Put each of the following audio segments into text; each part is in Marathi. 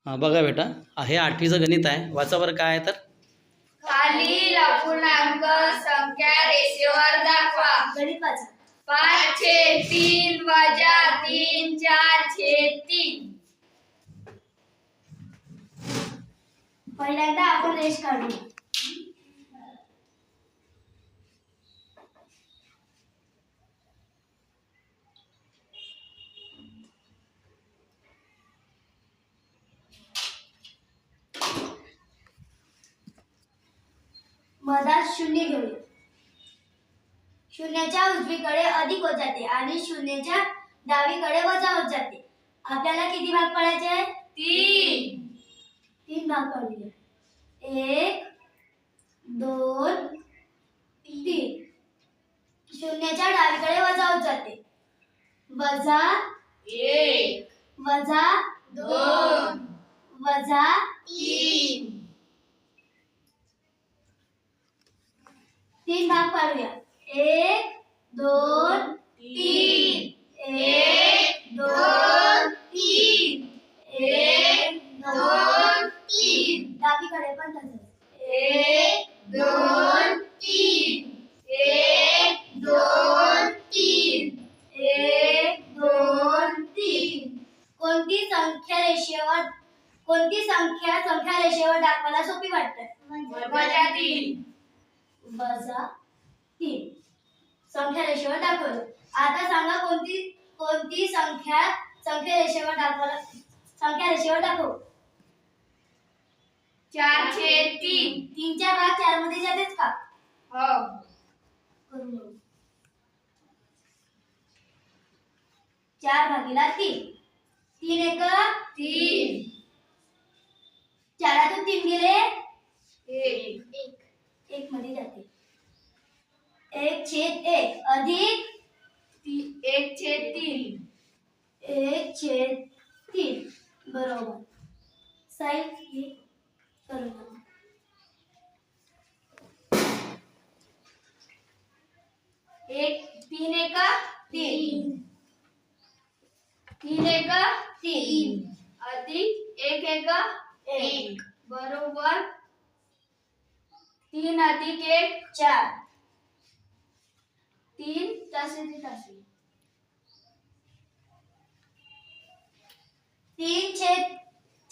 बघा बेटा, हे 8वीचं गणित आहे. वाचा बरं काय आहे तर. खालील अपूर्णांक संख्या रेषेवर दाखवा. गणित वाचा. 5/3 वजा 3 4/3. पहिल्यांदा आपण रेष काढूया. मधात शून्य घेऊया. शून्याच्या उजवीकडे अधिक होत जाते आणि शून्याच्या डावीकडे वजा होत जाते. आपल्याला किती भाग पाडायचे आहेत? 3 भाग पाडूया. 1 2 3. शून्याच्या डावीकडे वजा होत जाते. वजा 1 वजा 2 वजा 3. 3 भाग पाडूया. 1 2 3. 1 2 3. 1 2 3. डावीकडे पण तसंच. 1 2 3. 1 2 3. 1 2 3. कोणती संख्या रेषेवर दाखवायला सोपी वाटते? वजा 3. वजा 3 संख्या रेषेवर दाखवलं. आता सांगा कोणती संख्या रेषेवर दाखव. 4/3. 3च्या भाग 4 मध्ये जातेच का? हो. करून बघू. 4 भागीला 3. 3 एक 3. 4 3 गेले 1. 1 मध्ये जाते. 1/1 अधिक 1/3. 1/3. बरोबर. साईड हे करून बघू. 3 एक 3. 3 एक 3. अधिक 1 एक 1. बरोबर 3 अधिक 1 4. 3 तसेच तसे.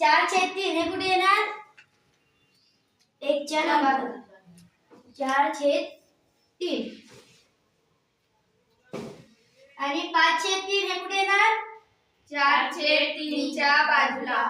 4/3 हे कुठे येणार? 1 च्या नंतर 4/3. आणि 5/3 हे कुठे येणार? 4/3 च्या बाजूला.